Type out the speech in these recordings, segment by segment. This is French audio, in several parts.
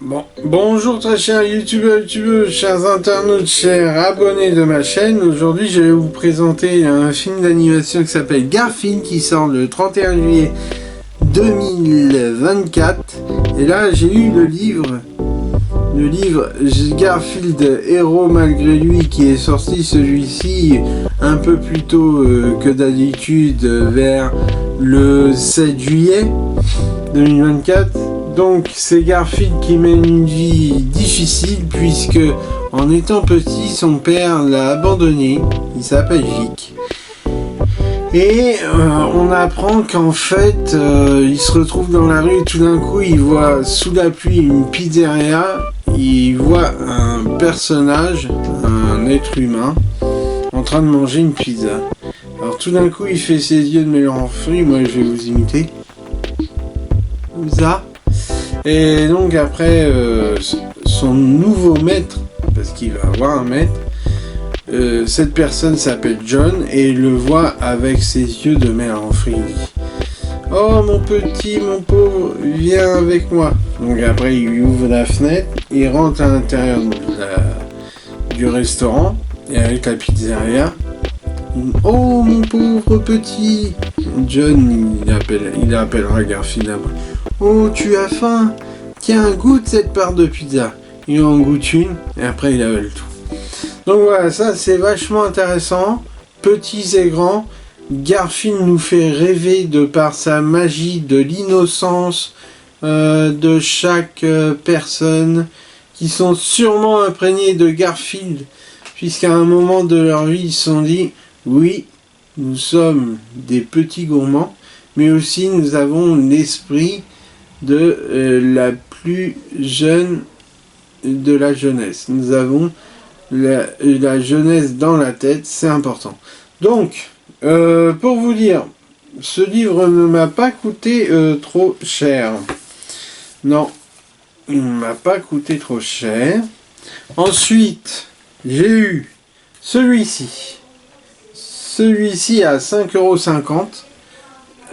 Bon, bonjour très chers youtubeurs, chers internautes, chers abonnés de ma chaîne. Aujourd'hui je vais vous présenter un film d'animation qui s'appelle Garfield qui sort le 31 juillet 2024. Et là j'ai eu le livre Garfield Héros malgré lui qui est sorti, celui-ci un peu plus tôt que d'habitude, vers le 7 juillet 2024. Donc c'est Garfield qui mène une vie difficile puisque en étant petit son père l'a abandonné, il s'appelle Vic. Et on apprend qu'en fait il se retrouve dans la rue et tout d'un coup il voit sous la pluie une pizzeria, il voit un personnage, un être humain en train de manger une pizza. Alors tout d'un coup il fait ses yeux de mélancolie, moi je vais vous imiter. Comme ça. Et donc après, son nouveau maître, parce qu'il va avoir un maître, cette personne s'appelle John et il le voit avec ses yeux de mélancolie. Oh mon petit, mon pauvre, viens avec moi. Donc après il lui ouvre la fenêtre, il rentre à l'intérieur du restaurant et avec la pizzeria. Oh mon pauvre petit, John il appellera Garfield après. Oh, tu as faim? Tiens, goûte cette part de pizza. Il en goûte une, et après il avale tout. Donc voilà, ça c'est vachement intéressant. Petits et grands, Garfield nous fait rêver de par sa magie, de l'innocence de chaque personne, qui sont sûrement imprégnés de Garfield, puisqu'à un moment de leur vie, ils se sont dit, oui, nous sommes des petits gourmands, mais aussi nous avons l'esprit de la plus jeune de la jeunesse. Nous avons la jeunesse dans la tête, c'est important. Donc, pour vous dire, ce livre ne m'a pas coûté trop cher. Non, il ne m'a pas coûté trop cher. Ensuite, j'ai eu celui-ci. Celui-ci à 5,50 €.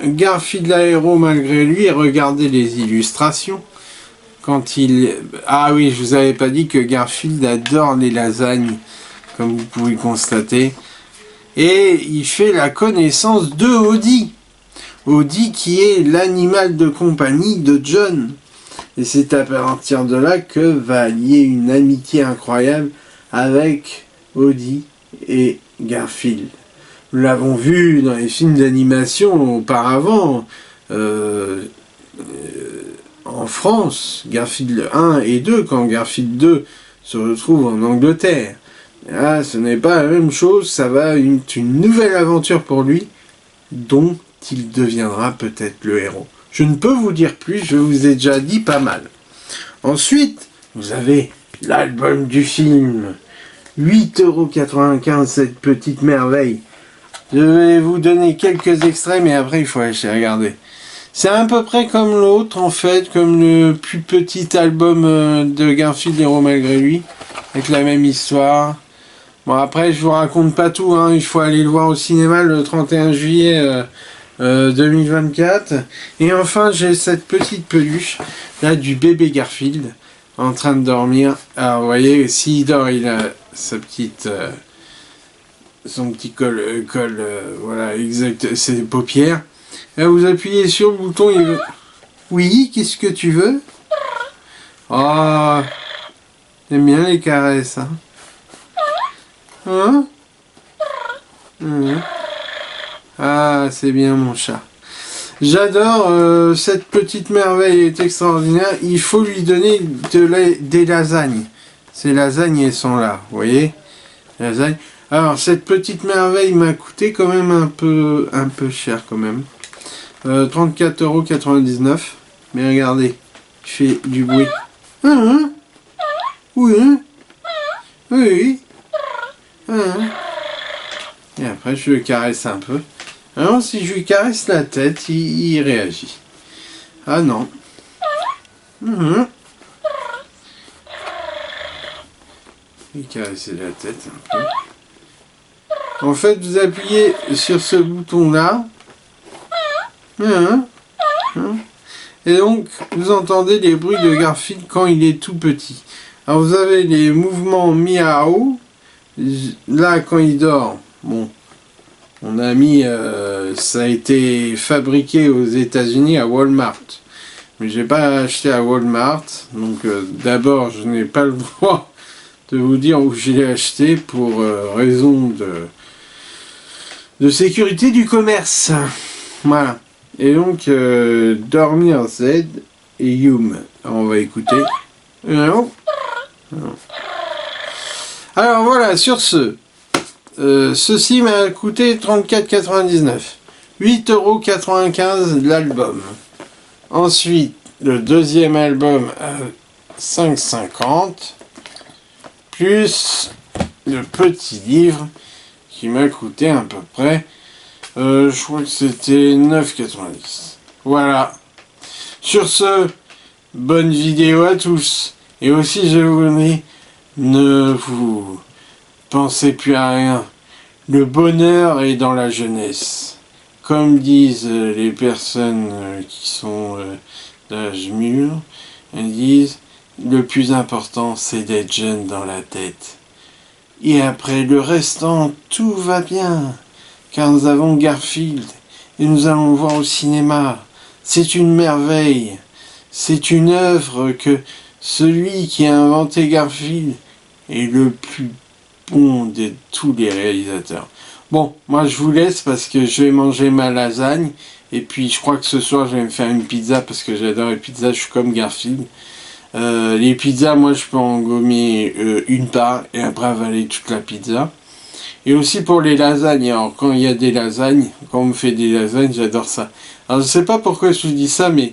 Garfield Héros malgré lui, et regardez les illustrations. Quand il... Ah oui, je vous avais pas dit que Garfield adore les lasagnes, comme vous pouvez constater. Et il fait la connaissance de Audi. Audi qui est l'animal de compagnie de John. Et c'est à partir de là que va lier une amitié incroyable avec Audi et Garfield. Nous l'avons vu dans les films d'animation auparavant, en France, Garfield 1 et 2, quand Garfield 2 se retrouve en Angleterre. Là, ce n'est pas la même chose, ça va être une nouvelle aventure pour lui, dont il deviendra peut-être le héros. Je ne peux vous dire plus, je vous ai déjà dit pas mal. Ensuite, vous avez l'album du film, 8,95 €, cette petite merveille. Je vais vous donner quelques extraits, mais après il faut aller regarder. C'est à peu près comme l'autre, en fait, comme le plus petit album de Garfield Héros malgré lui, avec la même histoire. Bon, après, je vous raconte pas tout, hein, il faut aller le voir au cinéma le 31 juillet 2024. Et enfin, j'ai cette petite peluche, là, du bébé Garfield, en train de dormir. Alors, vous voyez, s'il dort, il a sa petite... son petit col, voilà, exact, ses paupières. Là, vous appuyez sur le bouton, il veut... Oui, qu'est-ce que tu veux? Oh, j'aime bien les caresses, hein? Hein? Ah, c'est bien mon chat. J'adore, cette petite merveille est extraordinaire. Il faut lui donner des lasagnes. Ces lasagnes, elles sont là, vous voyez? Lasagnes. Alors, cette petite merveille m'a coûté quand même un peu cher quand même. 34,99 €. Mais regardez, il fait du bruit. Hein? Oui. Oui. Hein? Et après, je le caresse un peu. Alors, si je lui caresse la tête, il réagit. Ah non. Il caresse la tête un peu. En fait, vous appuyez sur ce bouton-là. Et donc, vous entendez les bruits de Garfield quand il est tout petit. Alors, vous avez les mouvements miaou. Là, quand il dort, bon, on a mis, ça a été fabriqué aux États-Unis à Walmart. Mais j'ai pas acheté à Walmart. Donc, d'abord, je n'ai pas le droit de vous dire où je l'ai acheté pour raison de sécurité du commerce. Voilà. Et donc, Dormir Z et Yum. Alors, on va écouter. Alors voilà, sur ce, ceci m'a coûté 34,99. 8,95 € l'album. Ensuite, le deuxième album à 5,50. Plus le petit livre qui m'a coûté à peu près, je crois que c'était 9,90. Voilà. Sur ce, bonne vidéo à tous. Et aussi, je vous dis, ne vous pensez plus à rien. Le bonheur est dans la jeunesse. Comme disent les personnes qui sont d'âge mûr, elles disent, le plus important, c'est d'être jeune dans la tête. Et après le restant, tout va bien. Car nous avons Garfield et nous allons le voir au cinéma. C'est une merveille. C'est une œuvre que celui qui a inventé Garfield est le plus bon de tous les réalisateurs. Bon, moi je vous laisse parce que je vais manger ma lasagne. Et puis je crois que ce soir je vais me faire une pizza parce que j'adore les pizzas, je suis comme Garfield. Les pizzas, moi je peux en gommer une part et après avaler toute la pizza. Et aussi pour les lasagnes, alors quand il y a des lasagnes, quand on me fait des lasagnes, j'adore ça. Alors je sais pas pourquoi je vous dis ça, mais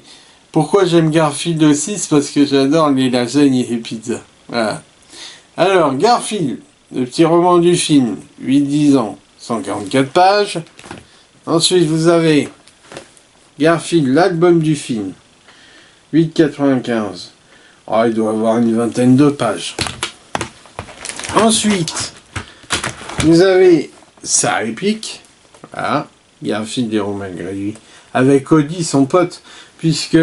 pourquoi j'aime Garfield aussi, c'est parce que j'adore les lasagnes et les pizzas. Voilà. Alors, Garfield, le petit roman du film, 8-10 ans, 144 pages. Ensuite, vous avez Garfield, l'album du film, 8,95. Oh, il doit avoir une vingtaine de pages. Ensuite, vous avez sa réplique. Voilà, Garfield et Romain Gray, avec Audi, son pote, puisque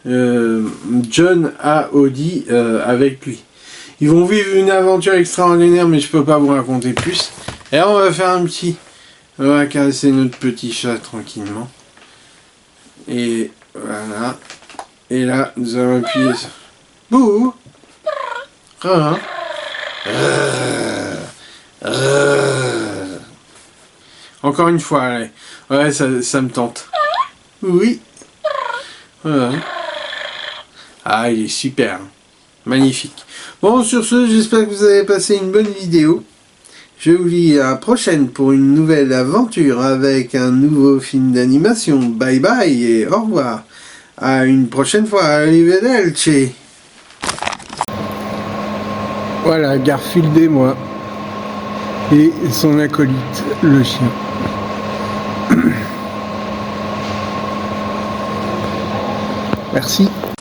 John a Audi avec lui. Ils vont vivre une aventure extraordinaire, mais je peux pas vous raconter plus. Et là, on va faire un petit... On va caresser notre petit chat tranquillement. Et voilà. Et là, nous allons appuyer sur... Bouh. Encore une fois, allez. Ouais, ça me tente. Oui. Voilà. Ah, il est super. Magnifique. Bon, sur ce, j'espère que vous avez passé une bonne vidéo. Je vous dis à la prochaine pour une nouvelle aventure avec un nouveau film d'animation. Bye bye et au revoir. À une prochaine fois. Arrivederci. Voilà, Garfield et moi. Et son acolyte, le chien. Merci.